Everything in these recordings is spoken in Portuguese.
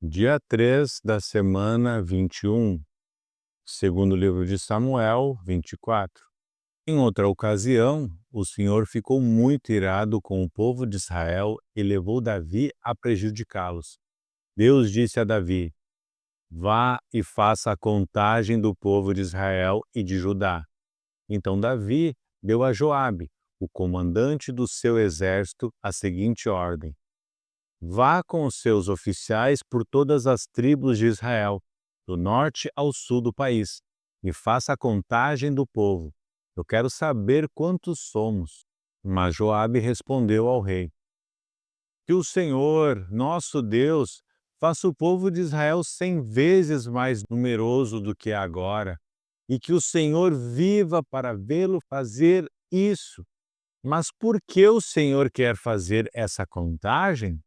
Dia 3 da semana 21, segundo livro de Samuel 24. Em outra ocasião, o Senhor ficou muito irado com o povo de Israel e levou Davi a prejudicá-los. Deus disse a Davi: Vá e faça a contagem do povo de Israel e de Judá. Então Davi deu a Joabe, o comandante do seu exército, a seguinte ordem: Vá com os seus oficiais por todas as tribos de Israel, do norte ao sul do país, e faça a contagem do povo. Eu quero saber quantos somos. Mas Joabe respondeu ao rei: Que o Senhor, nosso Deus, faça o povo de Israel 100 vezes mais numeroso do que é agora, e que o Senhor viva para vê-lo fazer isso. Mas por que o Senhor quer fazer essa contagem?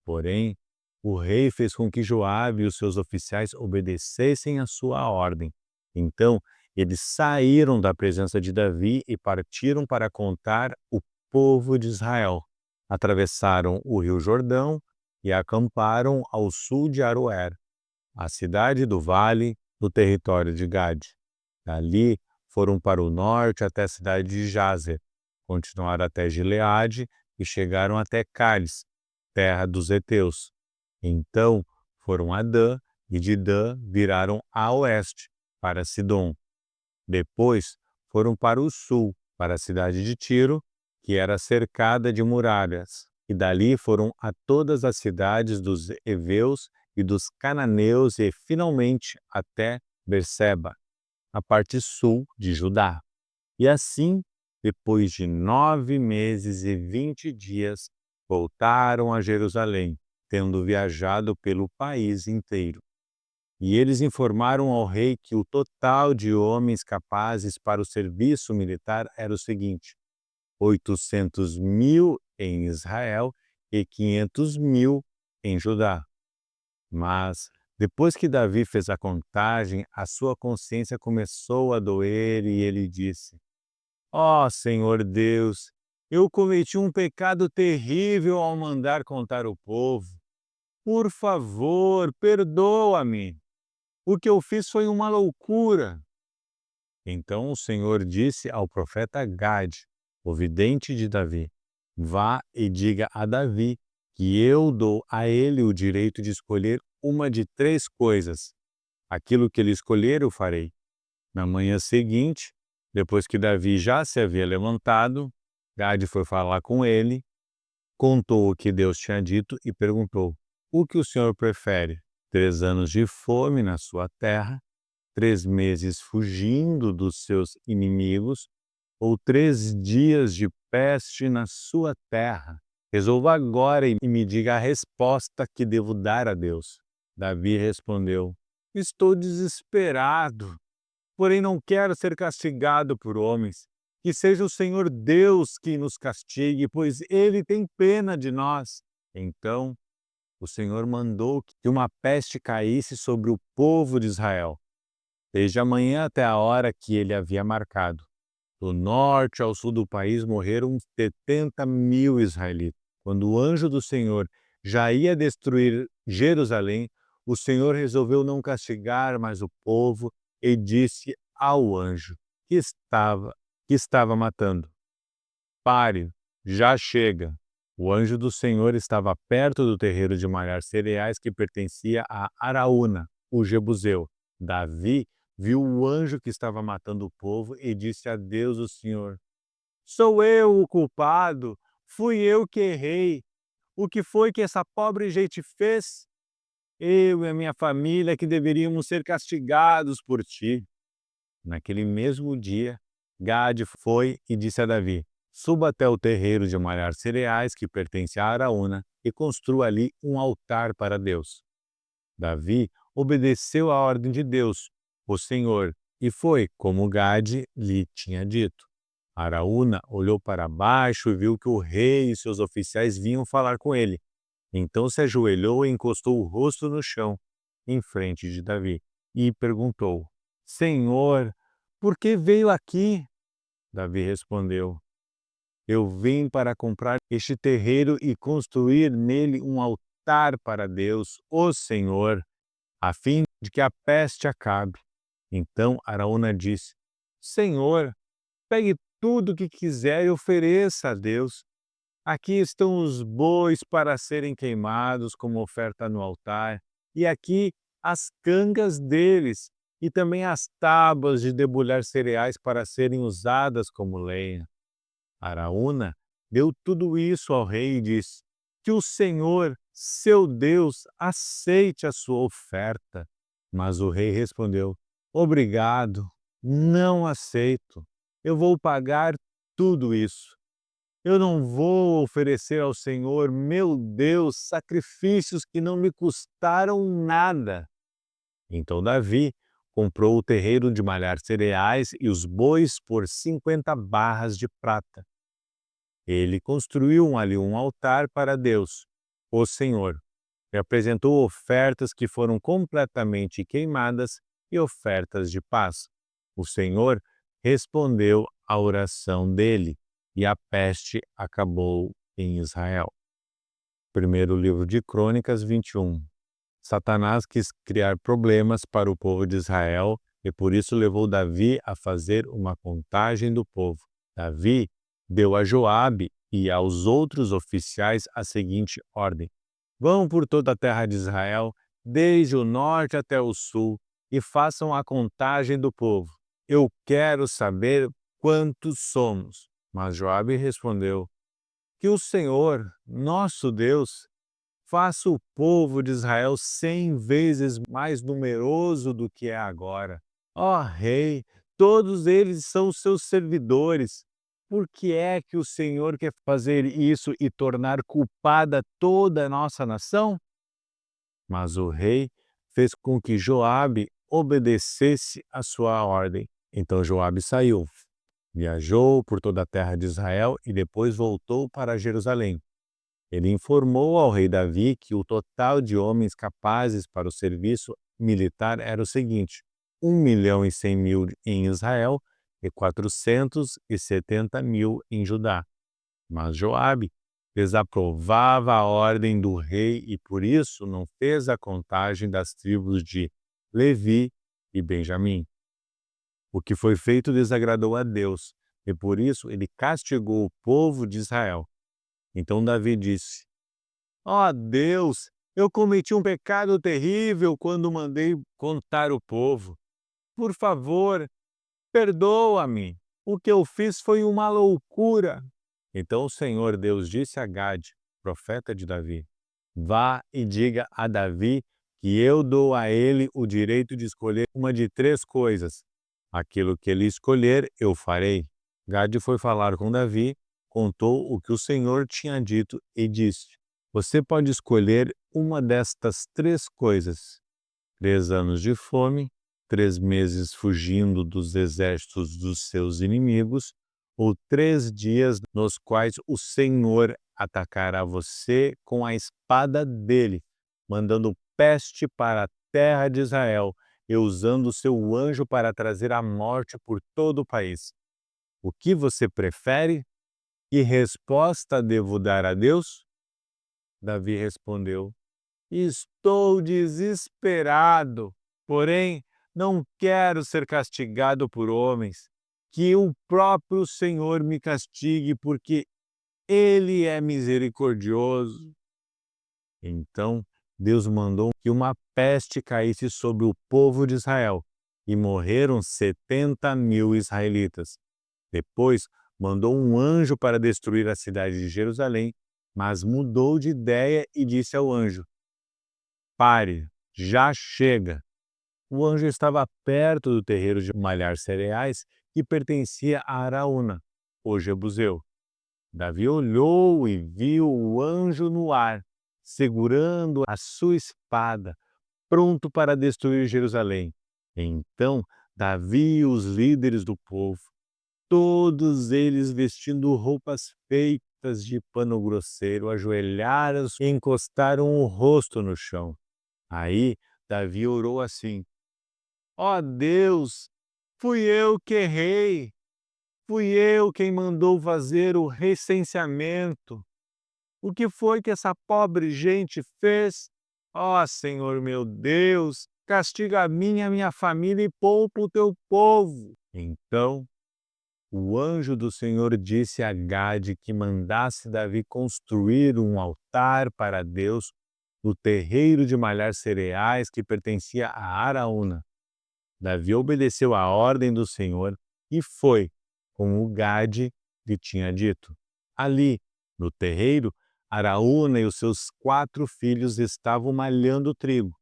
Porém, o rei fez com que Joabe e os seus oficiais obedecessem a sua ordem. Então, eles saíram da presença de Davi e partiram para contar o povo de Israel. Atravessaram o rio Jordão e acamparam ao sul de Aroer, a cidade do vale, no território de Gade. Dali, foram para o norte até a cidade de Jazer, continuaram até Gileade e chegaram até Cálice, terra dos heteus. Então foram a Dan, e de Dan viraram a oeste, para Sidom. Depois foram para o sul, para a cidade de Tiro, que era cercada de muralhas. E dali foram a todas as cidades dos heveus e dos cananeus e finalmente até Berseba, a parte sul de Judá. E assim, depois de 9 meses e 20 dias, voltaram a Jerusalém, tendo viajado pelo país inteiro. E eles informaram ao rei que o total de homens capazes para o serviço militar era o seguinte: 800.000 em Israel e 500.000 em Judá. Mas, depois que Davi fez a contagem, a sua consciência começou a doer e ele disse: Ó Senhor Deus, eu cometi um pecado terrível ao mandar contar o povo. Por favor, perdoa-me. O que eu fiz foi uma loucura. Então o Senhor disse ao profeta Gade, o vidente de Davi: Vá e diga a Davi que eu dou a ele o direito de escolher uma de três coisas. Aquilo que ele escolher, eu farei. Na manhã seguinte, depois que Davi já se havia levantado, Gade foi falar com ele, contou o que Deus tinha dito e perguntou: O que o senhor prefere? 3 anos de fome na sua terra, 3 meses fugindo dos seus inimigos, ou 3 dias de peste na sua terra? Resolva agora e me diga a resposta que devo dar a Deus. Davi respondeu: Estou desesperado. Porém, não quero ser castigado por homens. Que seja o Senhor Deus que nos castigue, pois Ele tem pena de nós. Então, o Senhor mandou que uma peste caísse sobre o povo de Israel, desde a manhã até a hora que ele havia marcado. Do norte ao sul do país morreram 70.000 israelitas. Quando o anjo do Senhor já ia destruir Jerusalém, o Senhor resolveu não castigar mais o povo e disse ao anjo que estava matando: Pare, já chega. O anjo do Senhor estava perto do terreiro de malhar cereais que pertencia a Araúna, o jebuseu. Davi viu o anjo que estava matando o povo e disse a Deus o Senhor: Sou eu o culpado, fui eu que errei. O que foi que essa pobre gente fez? Eu e a minha família que deveríamos ser castigados por ti. Naquele mesmo dia, Gade foi e disse a Davi: Suba até o terreiro de malhar cereais que pertence a Araúna e construa ali um altar para Deus. Davi obedeceu à ordem de Deus, o Senhor, e foi como Gade lhe tinha dito. Araúna olhou para baixo e viu que o rei e seus oficiais vinham falar com ele. Então se ajoelhou e encostou o rosto no chão, em frente de Davi, e perguntou: Senhor, por que veio aqui? Davi respondeu: Eu vim para comprar este terreiro e construir nele um altar altar para Deus, o Senhor, a fim de que a peste acabe. Então Araúna disse: Senhor, pegue tudo o que quiser e ofereça a Deus. Aqui estão os bois para serem queimados como oferta no altar, e aqui as cangas deles, e também as tábuas de debulhar cereais para serem usadas como lenha. Araúna deu tudo isso ao rei e disse: Que o Senhor, seu Deus, aceite a sua oferta. Mas o rei respondeu: Obrigado, não aceito. Eu vou pagar tudo isso. Eu não vou oferecer ao Senhor, meu Deus, sacrifícios que não me custaram nada. Então Davi comprou o terreiro de malhar cereais e os bois por 50 barras de prata. Ele construiu ali um altar para Deus, o Senhor, e apresentou ofertas que foram completamente queimadas e ofertas de paz. O Senhor respondeu à oração dele e a peste acabou em Israel. Primeiro livro de Crônicas 21. Satanás quis criar problemas para o povo de Israel e por isso levou Davi a fazer uma contagem do povo. Davi deu a Joabe e aos outros oficiais a seguinte ordem: Vão por toda a terra de Israel, desde o norte até o sul, e façam a contagem do povo. Eu quero saber quantos somos. Mas Joabe respondeu: Que o Senhor, nosso Deus, faça o povo de Israel 100 vezes mais numeroso do que é agora. Ó Rei, todos eles são seus servidores. Por que é que o Senhor quer fazer isso e tornar culpada toda a nossa nação? Mas o rei fez com que Joabe obedecesse a sua ordem. Então Joabe saiu, viajou por toda a terra de Israel e depois voltou para Jerusalém. Ele informou ao rei Davi que o total de homens capazes para o serviço militar era o seguinte: 1.100.000 em Israel e 470.000 em Judá. Mas Joabe desaprovava a ordem do rei e por isso não fez a contagem das tribos de Levi e Benjamim. O que foi feito desagradou a Deus e por isso ele castigou o povo de Israel. Então Davi disse: Ó Deus, eu cometi um pecado terrível quando mandei contar o povo. Por favor, perdoa-me. O que eu fiz foi uma loucura. Então o Senhor Deus disse a Gade, profeta de Davi: Vá e diga a Davi que eu dou a ele o direito de escolher uma de três coisas. Aquilo que ele escolher, eu farei. Gade foi falar com Davi, contou o que o Senhor tinha dito e disse: Você pode escolher uma destas três coisas: 3 anos de fome, 3 meses fugindo dos exércitos dos seus inimigos, ou 3 dias nos quais o Senhor atacará você com a espada dele, mandando peste para a terra de Israel e usando o seu anjo para trazer a morte por todo o país. O que você prefere? Que resposta devo dar a Deus? Davi respondeu: Estou desesperado, porém não quero ser castigado por homens. Que o próprio Senhor me castigue, porque Ele é misericordioso. Então Deus mandou que uma peste caísse sobre o povo de Israel, e morreram 70.000 israelitas. Depois mandou um anjo para destruir a cidade de Jerusalém, mas mudou de ideia e disse ao anjo: Pare, já chega. O anjo estava perto do terreiro de malhar cereais que pertencia a Araúna, o jebuseu. Davi olhou e viu o anjo no ar, segurando a sua espada, pronto para destruir Jerusalém. Então Davi e os líderes do povo, todos eles vestindo roupas feitas de pano grosseiro, ajoelharam-se e encostaram o rosto no chão. Aí Davi orou assim: Ó Deus, fui eu que errei, fui eu quem mandou fazer o recenseamento. O que foi que essa pobre gente fez? Ó Senhor meu Deus, castiga a mim e a minha família e poupa o teu povo. Então o anjo do Senhor disse a Gade que mandasse Davi construir um altar para Deus no terreiro de malhar cereais que pertencia a Araúna. Davi obedeceu à ordem do Senhor e foi, como Gade lhe tinha dito. Ali, no terreiro, Araúna e os seus 4 filhos estavam malhando trigo.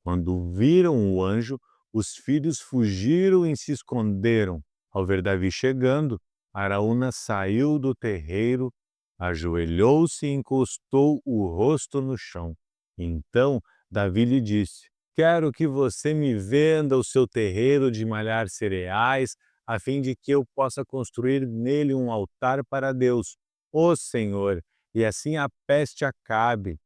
Quando viram o anjo, os filhos fugiram e se esconderam. Ao ver Davi chegando, Araúna saiu do terreiro, ajoelhou-se e encostou o rosto no chão. Então Davi lhe disse: Quero que você me venda o seu terreiro de malhar cereais, a fim de que eu possa construir nele um altar para Deus, o Senhor, e assim a peste acabe.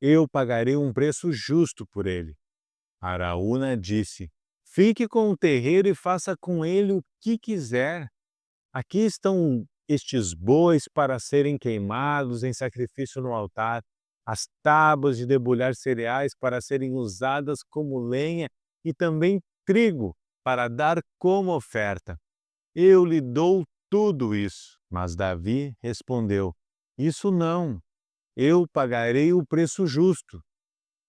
Eu pagarei um preço justo por ele. Araúna disse: Fique com o terreiro e faça com ele o que quiser. Aqui estão estes bois para serem queimados em sacrifício no altar, as tábuas de debulhar cereais para serem usadas como lenha e também trigo para dar como oferta. Eu lhe dou tudo isso. Mas Davi respondeu: Isso não, eu pagarei o preço justo.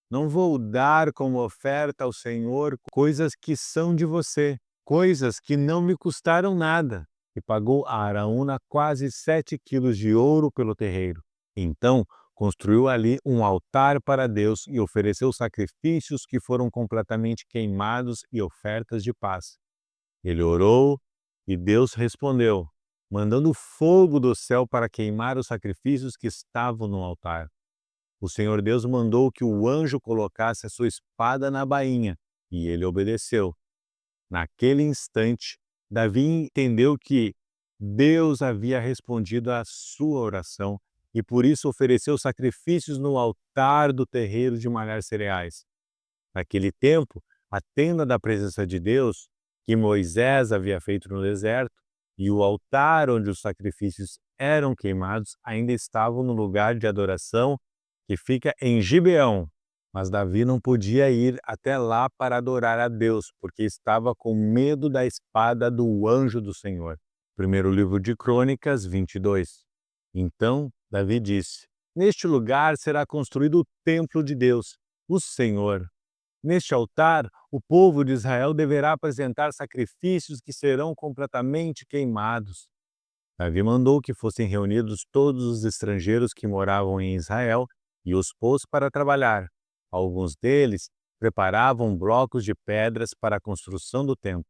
Não vou dar como oferta ao Senhor coisas que são de você, coisas que não me custaram nada. E pagou a Araúna quase 7 quilos de ouro pelo terreiro. Então construiu ali um altar para Deus e ofereceu sacrifícios que foram completamente queimados e ofertas de paz. Ele orou e Deus respondeu, mandando fogo do céu para queimar os sacrifícios que estavam no altar. O Senhor Deus mandou que o anjo colocasse a sua espada na bainha, e ele obedeceu. Naquele instante, Davi entendeu que Deus havia respondido à sua oração e por isso ofereceu sacrifícios no altar do terreiro de malhar cereais. Naquele tempo, a tenda da presença de Deus, que Moisés havia feito no deserto, e o altar onde os sacrifícios eram queimados ainda estavam no lugar de adoração que fica em Gibeão. Mas Davi não podia ir até lá para adorar a Deus, porque estava com medo da espada do anjo do Senhor. Primeiro livro de Crônicas 22. Então Davi disse: Neste lugar será construído o templo de Deus, o Senhor. Neste altar, o povo de Israel deverá apresentar sacrifícios que serão completamente queimados. Davi mandou que fossem reunidos todos os estrangeiros que moravam em Israel e os pôs para trabalhar. Alguns deles preparavam blocos de pedras para a construção do templo.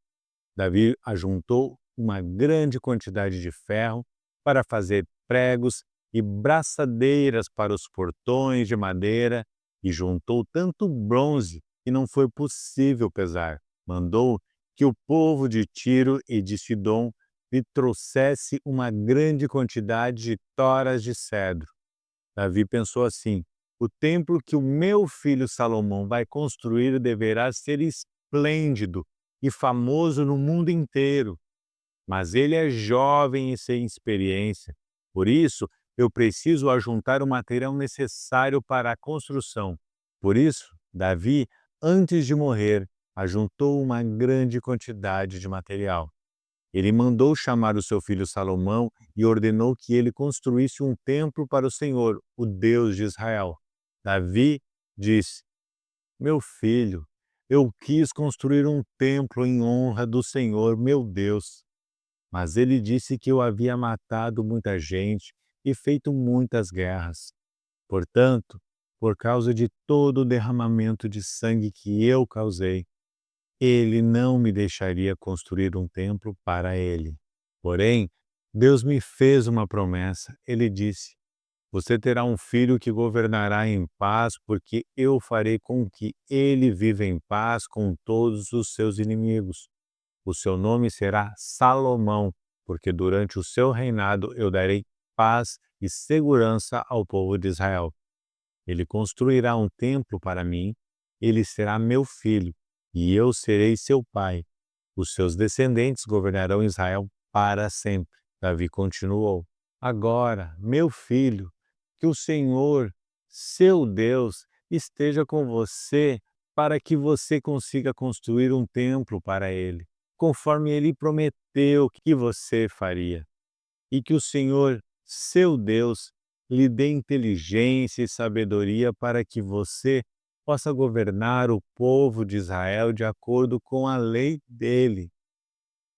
Davi ajuntou uma grande quantidade de ferro para fazer pregos e braçadeiras para os portões de madeira e juntou tanto bronze que não foi possível pesar. Mandou que o povo de Tiro e de Sidom lhe trouxesse uma grande quantidade de toras de cedro. Davi pensou assim: o templo que o meu filho Salomão vai construir deverá ser esplêndido e famoso no mundo inteiro. Mas ele é jovem e sem experiência. Por isso, eu preciso ajuntar o material necessário para a construção. Por isso, Davi, antes de morrer, ajuntou uma grande quantidade de material. Ele mandou chamar o seu filho Salomão e ordenou que ele construísse um templo para o Senhor, o Deus de Israel. Davi disse: Meu filho, eu quis construir um templo em honra do Senhor, meu Deus. Mas ele disse que eu havia matado muita gente e feito muitas guerras. Portanto, por causa de todo o derramamento de sangue que eu causei, ele não me deixaria construir um templo para ele. Porém, Deus me fez uma promessa. Ele disse: Você terá um filho que governará em paz, porque eu farei com que ele viva em paz com todos os seus inimigos. O seu nome será Salomão, porque durante o seu reinado eu darei paz e segurança ao povo de Israel. Ele construirá um templo para mim, ele será meu filho, e eu serei seu pai. Os seus descendentes governarão Israel para sempre. Davi continuou: Agora, meu filho, Que o Senhor, seu Deus, esteja com você para que você consiga construir um templo para Ele, conforme Ele prometeu que você faria. E que o Senhor, seu Deus, lhe dê inteligência e sabedoria para que você possa governar o povo de Israel de acordo com a lei dele.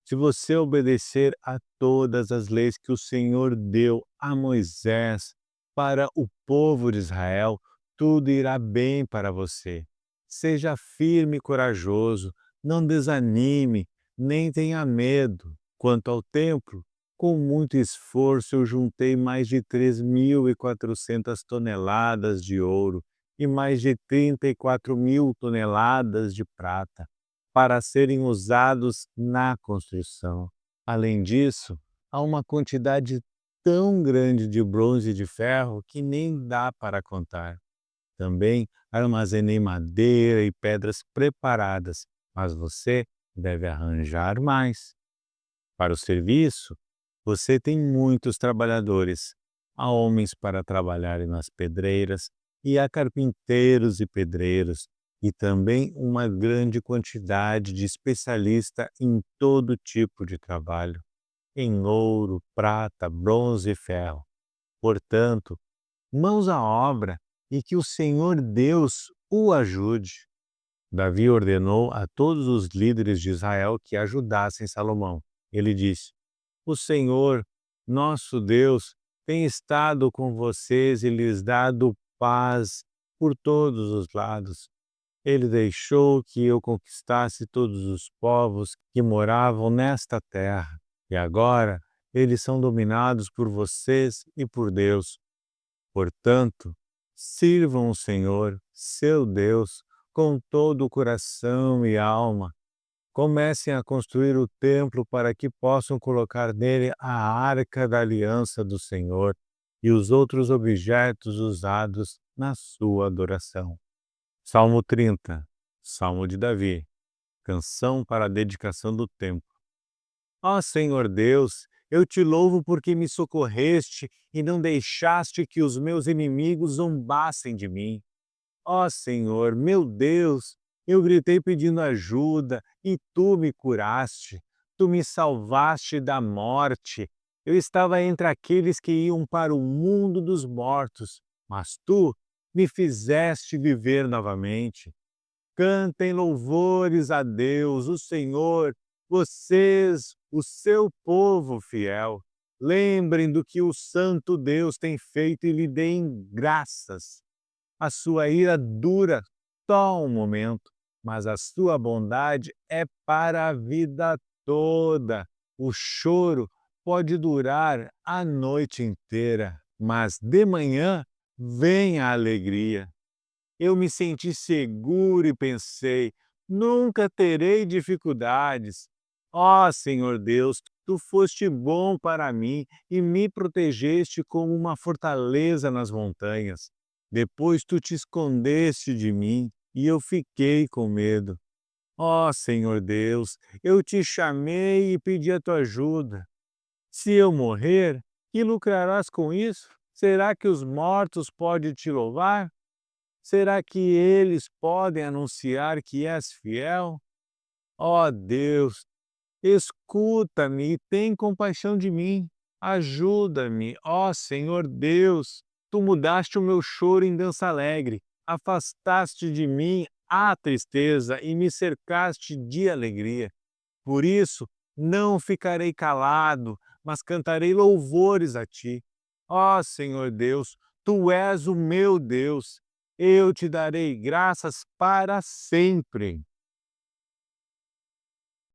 Se você obedecer a todas as leis que o Senhor deu a Moisés para o povo de Israel, tudo irá bem para você. Seja firme e corajoso, não desanime, nem tenha medo. Quanto ao templo, com muito esforço eu juntei mais de 3.400 toneladas de ouro e mais de 34.000 toneladas de prata para serem usados na construção. Além disso, há uma quantidade tão grande de bronze e de ferro que nem dá para contar. Também armazenei madeira e pedras preparadas, mas você deve arranjar mais. Para o serviço, você tem muitos trabalhadores. Há homens para trabalharem nas pedreiras, e há carpinteiros e pedreiros, e também uma grande quantidade de especialistas em todo tipo de trabalho, em ouro, prata, bronze e ferro. Portanto, mãos à obra e que o Senhor Deus o ajude. Davi ordenou a todos os líderes de Israel que ajudassem Salomão. Ele disse: O Senhor, nosso Deus, tem estado com vocês e lhes dado paz por todos os lados. Ele deixou que eu conquistasse todos os povos que moravam nesta terra, e agora eles são dominados por vocês e por Deus. Portanto, sirvam o Senhor, seu Deus, com todo o coração e alma. Comecem a construir o templo para que possam colocar nele a arca da aliança do Senhor e os outros objetos usados na sua adoração. Salmo 30, Salmo de Davi, canção para a dedicação do templo. Ó Senhor Deus, eu te louvo porque me socorreste e não deixaste que os meus inimigos zombassem de mim. Ó Senhor, meu Deus, eu gritei pedindo ajuda e tu me curaste. Tu me salvaste da morte. Eu estava entre aqueles que iam para o mundo dos mortos, mas tu me fizeste viver novamente. Cantem louvores a Deus, o Senhor, vocês, o seu povo fiel. Lembrem do que o Santo Deus tem feito e lhe deem graças. A sua ira dura só um momento, mas a sua bondade é para a vida toda. O choro pode durar a noite inteira, mas de manhã vem a alegria. Eu me senti seguro e pensei: nunca terei dificuldades. Ó Senhor Deus, tu foste bom para mim e me protegeste como uma fortaleza nas montanhas. Depois tu te escondeste de mim e eu fiquei com medo. Ó Senhor Deus, eu te chamei e pedi a tua ajuda. Se eu morrer, que lucrarás com isso? Será que os mortos podem te louvar? Será que eles podem anunciar que és fiel? Ó Deus, escuta-me e tem compaixão de mim. Ajuda-me, ó Senhor Deus. Tu mudaste o meu choro em dança alegre, afastaste de mim a tristeza e me cercaste de alegria. Por isso, não ficarei calado, mas cantarei louvores a ti. Ó Senhor Deus, tu és o meu Deus. Eu te darei graças para sempre.